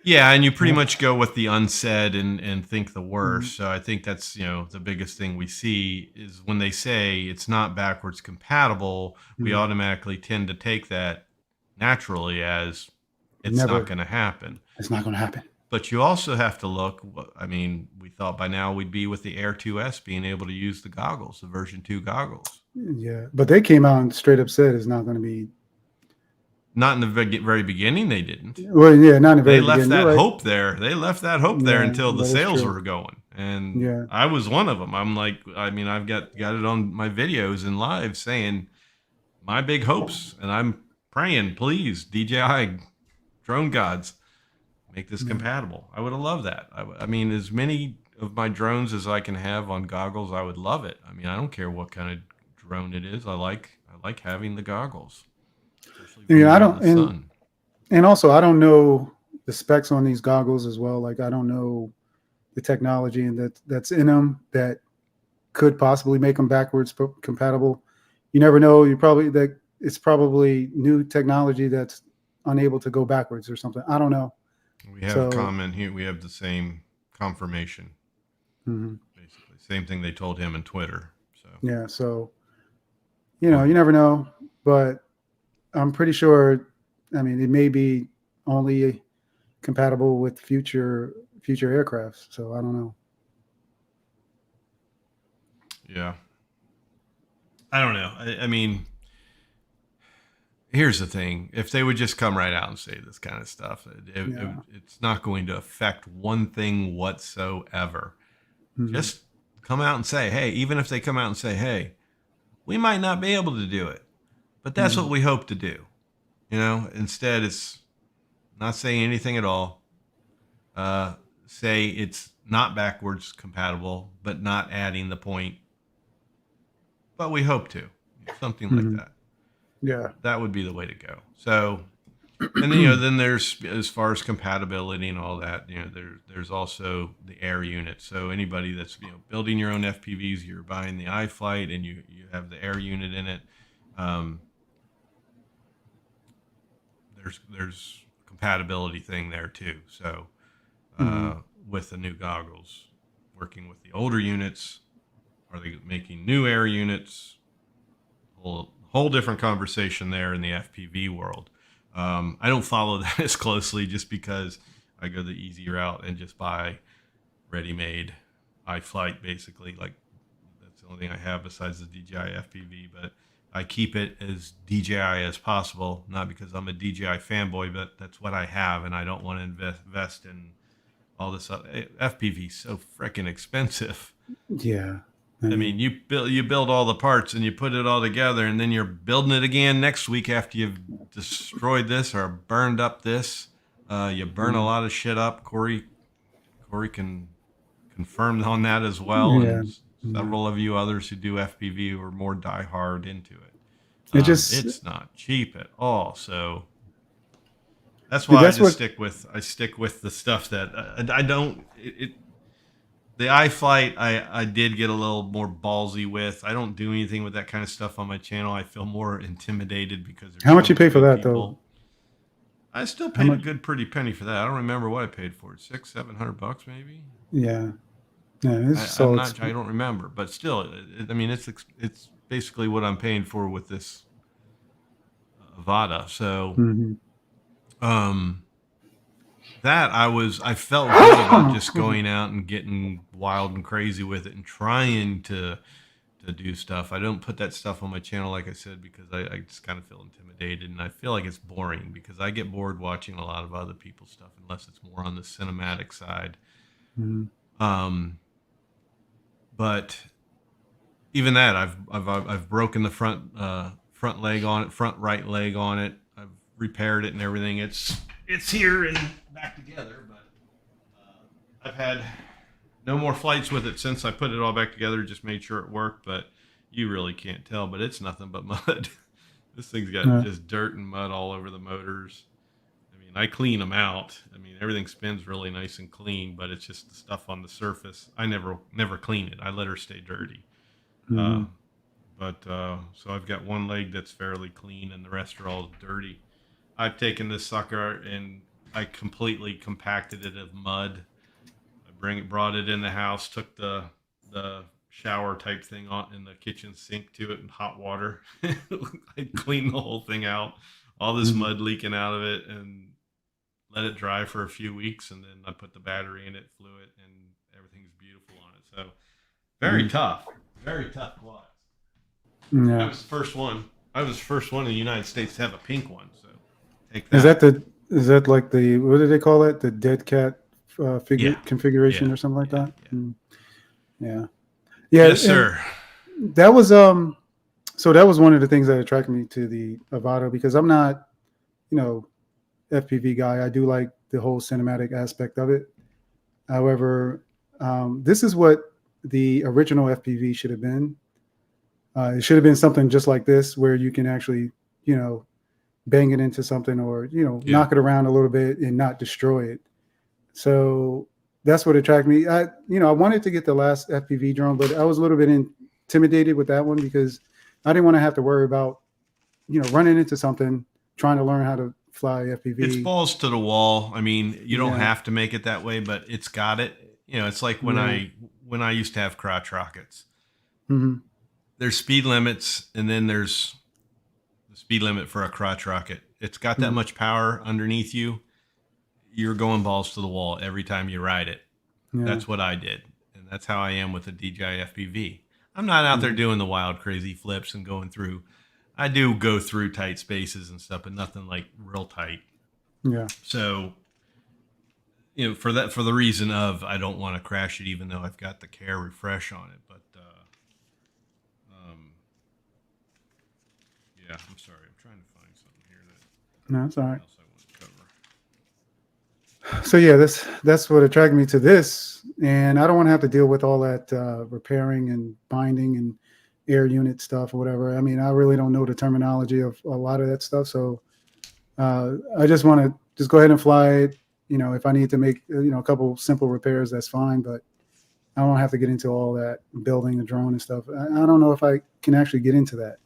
Yeah, and you pretty Uh, much go with the unsaid and think the mm, worst. So I think that's, the biggest thing we see is when they say it's not backwards compatible, we mm, automatically tend to take that naturally as it's not Never. going to happen. It's not going to happen. But you also have to look, I mean, we thought by now we'd be with the Air 2S being able to use the goggles, the version 2 goggles. Yeah, but they came out and straight up said it's not going to be. Not in the very beginning, they didn't. Well, yeah, not in the They very left beginning. You're that right. hope there. They left that hope there Yeah, until the that is sales true. were going. And Yeah. I was one of them. I'm like, I mean, I've got it on my videos and live saying my big hopes, and I'm praying, please, DJI drone gods, make this Yeah. compatible. I would have loved that. I mean, as many of my drones as I can have on goggles, I would love it. I mean, I don't care what kind of drone it is. I like having the goggles, especially when Yeah, you're I out in don't, the sun. and also I don't know the specs on these goggles as well. Like I don't know the technology and that's in them that could possibly make them backwards compatible. You never know. You probably that it's probably new technology that's unable to go backwards or something. I don't know. We have a So comment here. We have the same confirmation, mhm. basically. Same thing they told him in Twitter. So, Yeah, so well, you never know, but I'm pretty sure. I mean, it may be only compatible with future aircrafts. So I don't know. yeah. I don't know. I mean, here's the thing. If they would just come right out and say this kind of stuff, Yeah. it's not going to affect one thing whatsoever. Mhm. Just come out and say, hey, even if they come out and say, hey, we might not be able to do it, but that's what Mhm. we hope to do. Instead, it's not saying anything at all. Uh, say it's not backwards compatible, but not adding the point, but we hope to. Something like Mhm. that. Yeah. That would be the way to go. So, and then then there's, as far as compatibility and all that, there's also the air unit. So anybody that's building your own FPVs, you're buying the iFlight and you have the air unit in it. Um, there's compatibility thing there too. So Mhm. with the new goggles, working with the older units, are they making new air units? Whole different conversation there in the FPV world. I don't follow that as closely just because I go the easy route and just buy ready-made iFlight, basically. Like that's the only thing I have besides the DJI FPV, but I keep it as DJI as possible, not because I'm a DJI fanboy, but that's what I have, and I don't want to invest in all this FPV. So freaking expensive. Yeah. I I mean, mean, you build all the parts and you put it all together, and then you're building it again next week after you've destroyed this or burned up this. You burn a mhm. lot of shit up. Corey can confirm on that as well, Yeah. and Yeah. several of you others who do FPV who are more diehard into it. It just It's not cheap at all, so that's why that's what. I stick with the stuff that I don't. The iFlight, I did get a little more ballsy with. I don't do anything with that kind of stuff on my channel. I feel more intimidated because there's How much so you pay for many that though? people. I still How paid a much? good pretty penny for that. I don't remember what I paid for it. 600-700 bucks maybe. Yeah, yeah, it's I'm so not. I expensive. don't remember, but still, I mean, it's basically what I'm paying for with this Avata. So, Hmm. um, that I felt good about just Excuse me. going out and getting wild and crazy with it and trying to do stuff. I don't put that stuff on my channel, like I said, because I just kind of feel intimidated and I feel like it's boring because I get bored watching a lot of other people's stuff unless it's more on the cinematic side. Hmm. Um, but even that, I've broken the front leg on it, front right leg on it. I've repaired it and everything. It's here and back together, but I've had no more flights with it since I put it all back together. Just made sure it worked, but you really can't tell. But it's nothing but mud. This thing's got Yeah. just dirt and mud all over the motors. I mean, I clean them out. I mean, everything spins really nice and clean, but it's just the stuff on the surface. I never clean it. I let her stay dirty. Uh, Hmm. but so I've got one leg that's fairly clean, and the rest are all dirty. I've taken this sucker and I completely compacted it of mud. Brought it in the house, took the shower type thing on in the kitchen sink to it in hot water. I cleaned the whole thing out, all this Hmm. mud leaking out of it, and let it dry for a few weeks, and then I put the battery in it, flew it, and everything's beautiful on it. So Hmm. very tough quads. I Yeah. was the first one. I was the first one in the United States to have a pink one. So take Is that. that the is that like the what do they call it? The dead cat figure Yeah, configuration yeah, or something like yeah, that? yeah. Mm. Yeah. Yeah, Yes, and sir. that was so that was one of the things that attracted me to the Avata because I'm not, you know, FPV guy. I do like the whole cinematic aspect of it. However, this is what the original FPV should have been. It should have been something just like this, where you can actually, you know, bang it into something or Yeah. knock it around a little bit and not destroy it. So that's what attracted me. I wanted to get the last FPV drone, but I was a little bit intimidated with that one because I didn't want to have to worry about running into something trying to learn how to fly It's FPV. balls to the wall. I mean, you don't Yeah, have to make it that way, but it's got it. You know, it's like yeah, when I used to have crotch rockets. hmm, There's speed limits, and then there's the speed limit for a crotch rocket. It's got that hmm, much power underneath you. You're going balls to the wall every time you ride it. yeah, That's what I did, and that's how I am with the DJI FPV. I'm not out there hmm, doing the wild, crazy flips and going through. I do go through tight spaces and stuff, but nothing like real tight. yeah, So for the reason of I don't want to crash it, even though I've got the care refresh on it. But um, yeah, I'm sorry. I'm trying to find something here no, that's all right. else I want to cover. So yeah, that's what attracted me to this, and I don't want to have to deal with all that repairing and binding and air unit stuff or whatever. I mean, I really don't know the terminology of a lot of that stuff, so I just want to just go ahead and fly it. If I need to make a couple simple repairs, that's fine, but I don't have to get into all that building a drone and stuff. I don't know if I can actually get into that.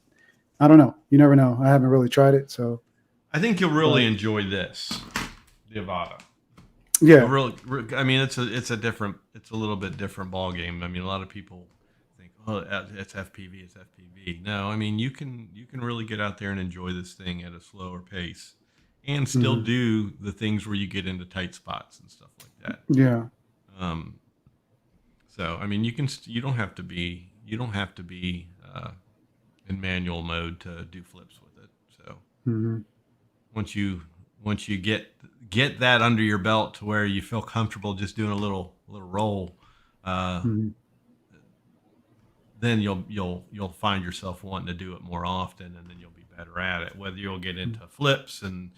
I don't know. You never know. I haven't really tried it, so I think you'll really but enjoy this, the Avata. You'll yeah. really. I mean, it's a different. It's a little bit different ball game. I mean, a lot of people think, oh, it's FPV, it's FPV. No, I mean, you can really get out there and enjoy this thing at a slower pace, and still Hmm. do the things where you get into tight spots and stuff like that. Yeah. Um, So I mean, you don't have to be in manual mode to do flips with it. So Hmm. once you once you get that under your belt to where you feel comfortable just doing a little roll, uh, Hmm. then you'll find yourself wanting to do it more often, and then you'll be better at it. Whether you'll get into flips and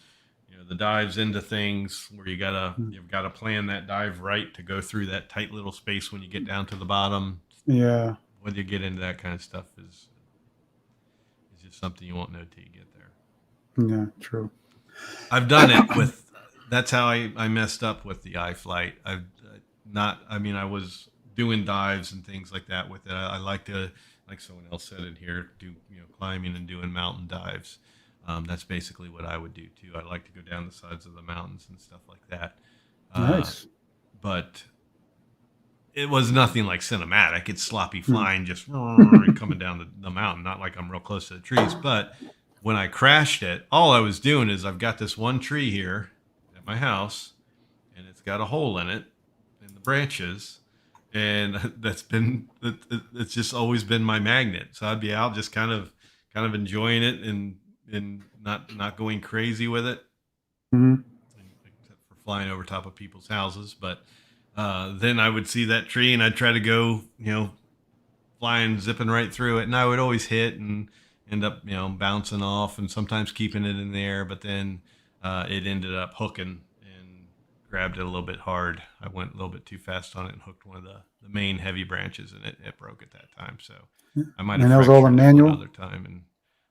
the dives into things where you've gotta plan that dive right to go through that tight little space when you get down to the bottom. Yeah. Whether you get into that kind of stuff is just something you won't know till you get there. Yeah. True. I've done it with. That's how I messed up with the iFlight. I've not. I mean, I was doing dives and things like that with it. I like to, like someone else said in here, do climbing and doing mountain dives. That's basically what I would do too. I like to go down the sides of the mountains and stuff like that. Uh, Nice. but it was nothing like cinematic. It's sloppy Hmm. flying, just coming down the mountain. Not like I'm real close to the trees. But when I crashed it, all I was doing is I've got this one tree here at my house, and it's got a hole in it in the branches, and it's just always been my magnet. So I'd be out just kind of enjoying it and not going crazy with it, Hmm. except for flying over top of people's houses. But then I would see that tree and I'd try to go, flying, zipping right through it, and I would always hit and end up, bouncing off and sometimes keeping it in the air. But then it ended up hooking and grabbed it a little bit hard. I went a little bit too fast on it and hooked one of the main heavy branches, and it broke at that time. So I might have And that was all in fractured it one manual. other time. And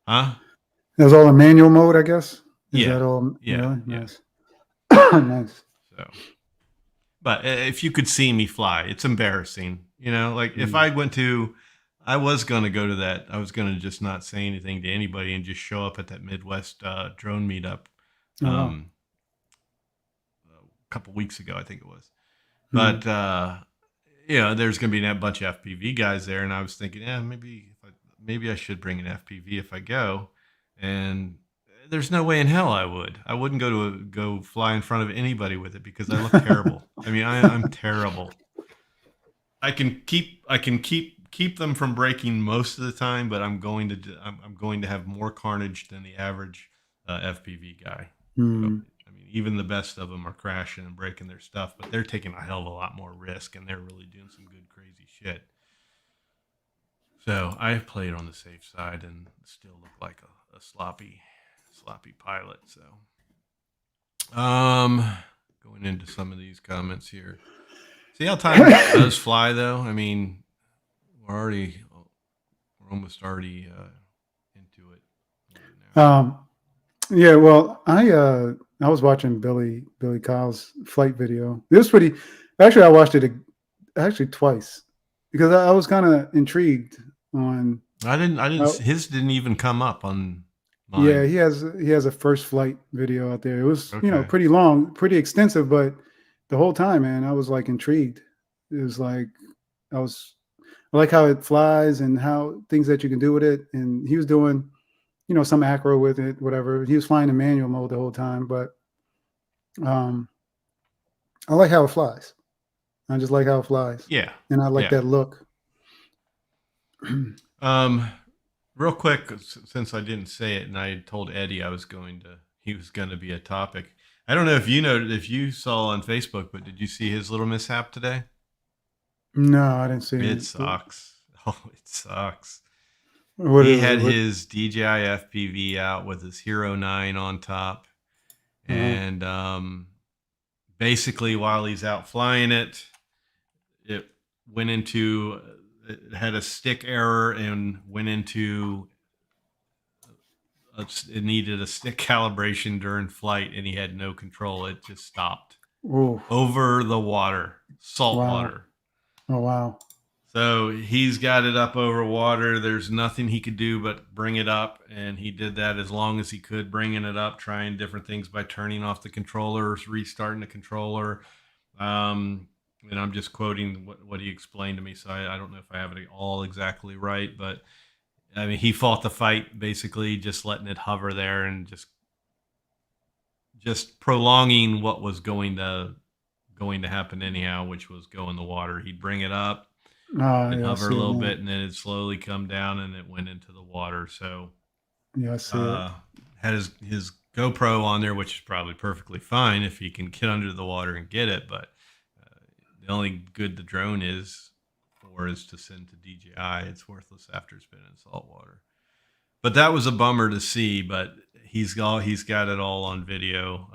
huh? That was all in manual mode, I guess. Is Yeah, that all? yeah, Really yeah. nice. Nice. So, but if you could see me fly, it's embarrassing. Like if Mm. I was going to go to that, I was going to just not say anything to anybody and just show up at that Midwest drone meetup Oh wow. um, a couple weeks ago, I think it was. Mm. But, there's going to be a bunch of FPV guys there. And I was thinking, yeah, maybe I should bring an FPV if I go. And there's no way in hell I would. I wouldn't go fly in front of anybody with it because I look terrible. I mean, I'm terrible. I can keep them from breaking most of the time, but I'm going to have more carnage than the average FPV guy. So Mm. I mean, even the best of them are crashing and breaking their stuff, but they're taking a hell of a lot more risk and they're really doing some good crazy shit. So I played on the safe side and still look like a sloppy pilot. So um, going into some of these comments here. See how time does fly, though. I mean, we're almost already into it. What is it now? Um, yeah, well, I was watching Billy Kyle's flight video. It was pretty. Actually, I watched it actually twice because I was kind of intrigued on. I didn't. I didn't. How, His didn't even come up on yeah, mine. he has a first flight video out there. It was Okay. pretty long, pretty extensive, but the whole time, man, I was like intrigued. It was like I was I like how it flies and how things that you can do with it. And he was doing some acro with it, whatever. He was flying in manual mode the whole time, but um, I like how it flies. I just like how it flies, Yeah. and I like Yeah. that look. Um, real quick, since I didn't say it, and I told Eddie he was going to be a topic. I don't know if you saw on Facebook, but did you see his little mishap today? No, I didn't see It it. sucks. Oh, it sucks. What He is it? had What? his DJI FPV out with his Hero 9 on top. Uh, And basically, while he's out flying it, it went into, it had a stick error and went into, it needed a stick calibration during flight and he had no control. It just stopped oh, over the water, salt wow. water. Oh, wow. So he's got it up over water. There's nothing he could do but bring it up. And he did that as long as he could, bringing it up, trying different things by turning off the controller, restarting the controller. And I'm just quoting what he explained to me. So I don't know if I have it all exactly right. But I mean, he fought the fight, basically just letting it hover there and just prolonging what was going to happen anyhow, which was go in the water. He'd bring it up, let it Yeah, I hover a see it little now. bit, and then it slowly come down, and it went into the water. So Yeah, I see it. uh, had his GoPro on there, which is probably perfectly fine if he can get under the water and get it. But the only good the drone is for is to send to DJI. It's worthless after it's been in salt water. But that was a bummer to see. But he's got it all on video.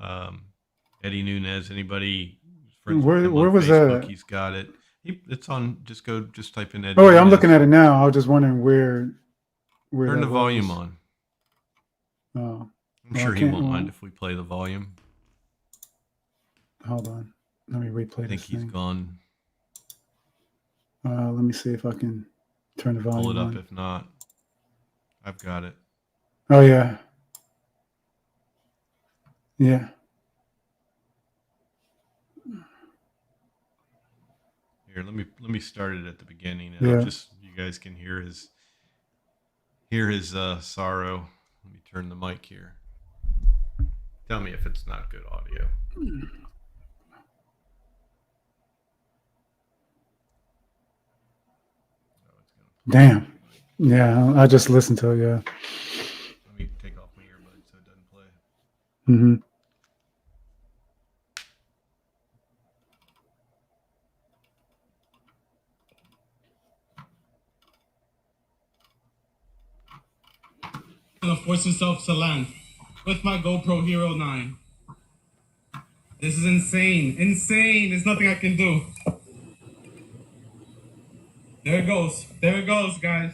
Eddie Nunez, anybody friends with him on Where was Facebook, that? he's got it. It's on. Just type in Eddie Oh, yeah, I'm looking Nunez. at it now. I was just wondering where Turn that the volume was. on. Oh, I'm well, I sure he can't. won't mind Well, if we play the volume. hold on. Let me I replay think this he's thing. gone. Let me see if I can turn the Pull it volume up on. if not. I've got it. Oh, yeah. Yeah. Here, let me start it at the beginning, Yeah. just so you guys can hear his sorrow. Let me turn the mic here. Tell me if it's not good audio. Oh, it's gonna play Damn. the mic. Yeah. I just listened to it. Yeah. Let me take off my earbuds so it doesn't play. Mm-hmm. Gonna force himself to land with my GoPro Hero 9. This is insane. Insane. There's nothing I can do. There it goes. There it goes, guys.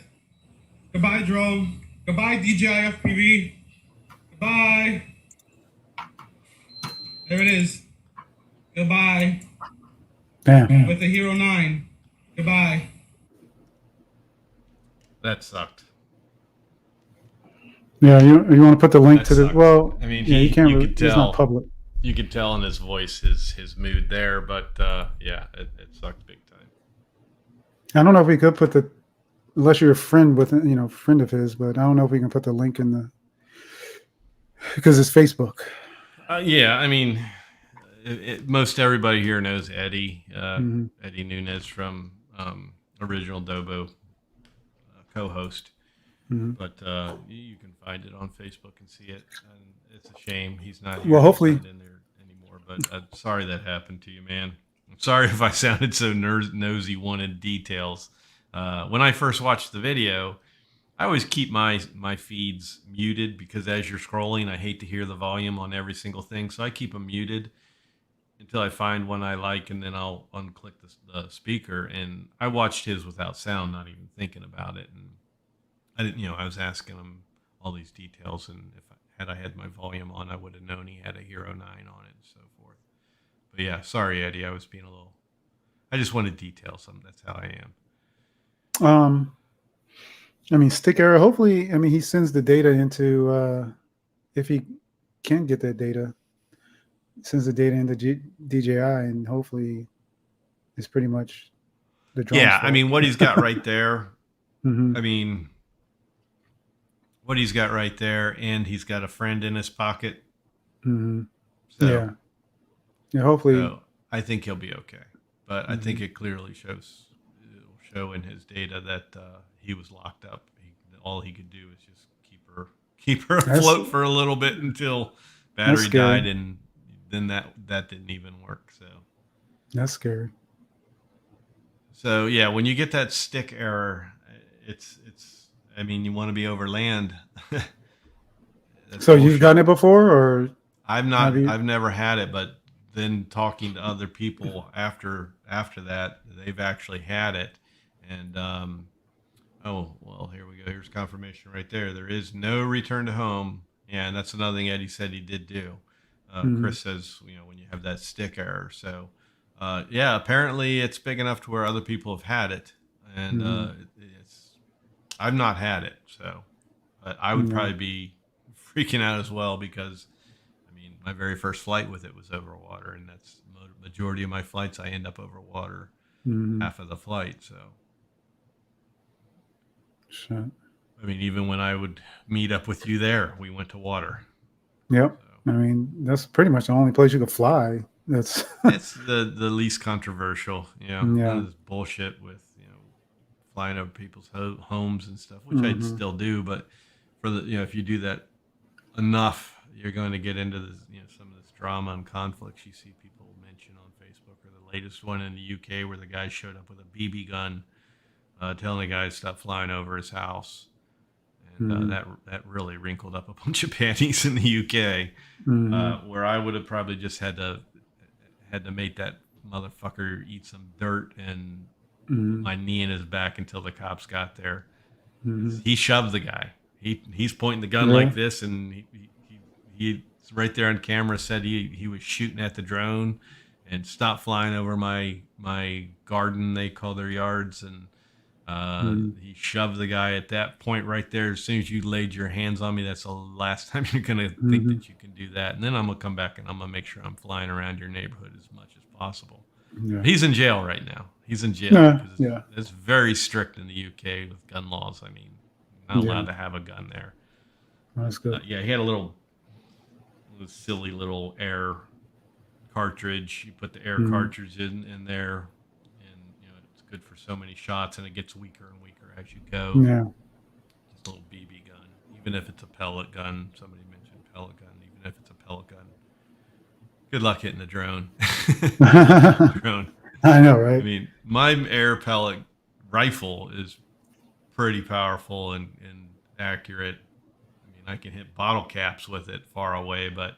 Goodbye, drone. Goodbye, DJI FPV. Goodbye. There it is. Goodbye. Damn. With the Hero 9. Goodbye. That sucked. Yeah. You want to put the link That to the, sucked. well, I mean, yeah, you can't you really, could it's not tell. public. You could tell in his voice his mood there, but yeah, it sucked big time. I don't know if we could put the, unless you're a friend with, friend of his, but I don't know if we can put the link in the, because it's Facebook. Yeah, I mean, most everybody here knows Eddie, Mm-hmm. Eddie Nunez from Original Dobo co-host, Mm-hmm. but you can find it on Facebook and see it. And it's a shame he's not here. Well, He's hopefully, not in there anymore. But sorry that happened to you, man. I'm sorry if I sounded so nosy, wanted details. When I first watched the video, I always keep my feeds muted because as you're scrolling, I hate to hear the volume on every single thing, so I keep them muted until I find one I like, and then I'll unclick the speaker. And I watched his without sound, not even thinking about it. And I didn't, I was asking him all these details, and if I had my volume on, I would have known he had a Hero 9 on it and so forth. But yeah, sorry, Eddie. I was being a little. I just wanted details. That's how I am. I mean, stick error. Hopefully, I mean, he sends the data into, if he can get that data, sends the data into DJI, and hopefully, it's pretty much the drone's Yeah, I fault. mean, what he's got right there. Mm-hmm. I mean, what he's got right there, and he's got a friend in his pocket. Mm-hmm. So, Yeah. Yeah. Hopefully. so I think he'll be okay. But I think Mm-hmm. it clearly it'll show in his data that he was locked up. All he could do is just keep her That's afloat for a little bit until that's battery scary. died, and then that didn't even work. That's scary. So yeah, when you get that stick error, it's. I mean, you want to be over land. That's So you've gotten bullshit. it before, or have you? I've never had it, but then talking to other people after that, they've actually had it. And oh well, here we go. Here's confirmation right there. There is no return to home. Yeah, and that's another thing Eddie said he did do. Mm-hmm. Chris says, when you have that stick error. So yeah, apparently it's big enough to where other people have had it, and Mm-hmm. it's I've not had it, so but I would Yeah. probably be freaking out as well because I mean my very first flight with it was over water, and that's the majority of my flights I end up over water Mm-hmm. half of the flight. So Shit. I mean, even when I would meet up with you there, we went to water. Yep. So I mean, that's pretty much the only place you could fly. That's it's the least controversial, none yeah. of this bullshit with flying over people's homes and stuff, which I'd Mm-hmm. still do, but for the if you do that enough, you're going to get into this, some of this drama and conflicts you see people mention on Facebook, or the latest one in the UK where the guy showed up with a BB gun, telling the guy to stop flying over his house, and Mm-hmm. that really wrinkled up a bunch of panties in the UK, Mm-hmm. where I would have probably just had to make that motherfucker eat some dirt and put Mm-hmm. my knee in his back until the cops got there. Mm-hmm. He shoved the guy. He's pointing the gun Really? like this, and he right there on camera said he was shooting at the drone and stopped flying over my garden. They call their yards, and He shoved the guy at that point right there. As soon as you laid your hands on me, that's the last time you're going to think that you can do that. And then I'm going to come back and I'm going to make sure I'm flying around your neighborhood as much as possible. Yeah. He's in jail right now. He's in jail Yeah, because yeah. it's very strict in the UK with gun laws. I mean, not allowed to have a gun there. That's good. Yeah, he had a little silly little air cartridge. You put the air cartridge in there, and it's good for so many shots, and it gets weaker and weaker as you go. Yeah. Just a little BB gun, even if it's a pellet gun. Somebody mentioned pellet gun. Even if it's a pellet gun, good luck hitting the drone. Drone. I know, right? I mean, my air pellet rifle is pretty powerful and accurate. I mean, I can hit bottle caps with it far away, but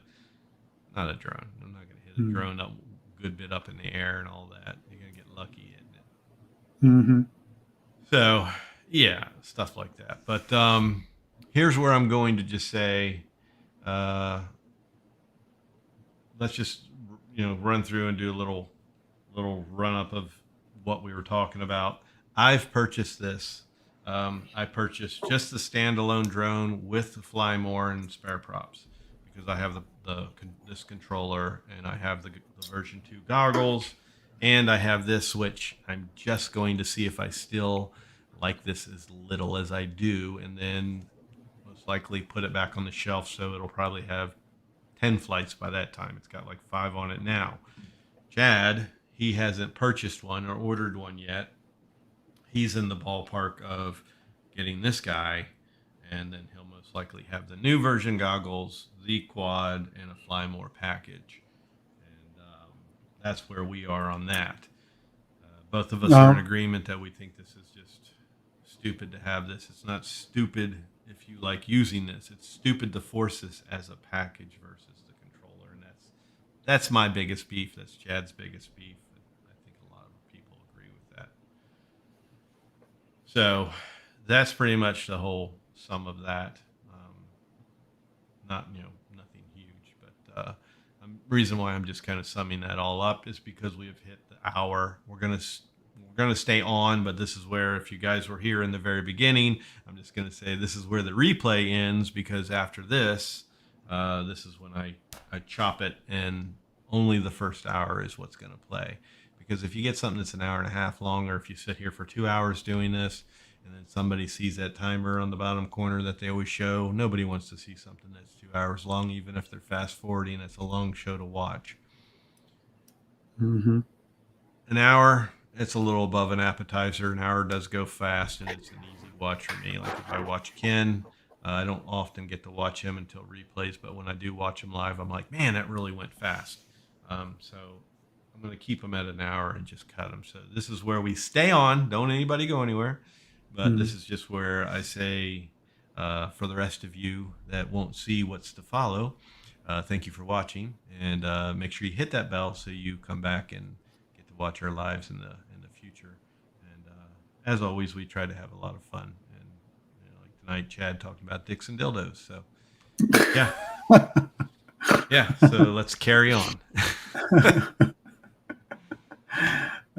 not a drone. I'm not going to hit a drone up a good bit up in the air and all that. You're going to get lucky hitting it. Mm-hmm. So, yeah, stuff like that. But here's where I'm going to just say, let's just run through and do a little run up of what we were talking about. I've purchased this. I purchased just the standalone drone with the fly more and spare props because I have this controller and I have the version 2 goggles and I have this, which I'm just going to see if I still like this as little as I do, and then most likely put it back on the shelf so it'll probably have 10 flights by that time. It's got like 5 on it now. Chad, he hasn't purchased one or ordered one yet. He's in the ballpark of getting this guy, and then he'll most likely have the new version goggles, the quad, and a fly more package. And that's where we are on that. Both of us are in agreement that we think this is just stupid to have this. It's not stupid if you like using this. It's stupid to force this as a package versus the controller, and that's my biggest beef. That's Chad's biggest beef. I think a lot of people agree with that. So that's pretty much the whole sum of that. Not nothing huge, but reason why I'm just kind of summing that all up is because we have hit the hour. We're gonna stay on, but this is where, if you guys were here in the very beginning, I'm just gonna say this is where the replay ends, because after this, this is when I chop it, and only the first hour is what's gonna play. Because if you get something that's an hour and a half long, or if you sit here for 2 hours doing this, and then somebody sees that timer on the bottom corner that they always show, nobody wants to see something that's 2 hours long, even if they're fast forwarding. It's a long show to watch. Mm-hmm. An hour, it's a little above an appetizer. An hour does go fast, and it's an easy watch for me. Like if I watch Ken, I don't often get to watch him until replays, but when I do watch him live, I'm like, man, that really went fast. So I'm going to keep him at an hour and just cut him. So this is where we stay on. Don't anybody go anywhere. But this is just where I say, for the rest of you that won't see what's to follow, thank you for watching, and make sure you hit that bell so you come back and get to watch our lives in the future. And as always, we try to have a lot of fun. And like tonight, Chad talking about dicks and dildos. So yeah, yeah. So let's carry on.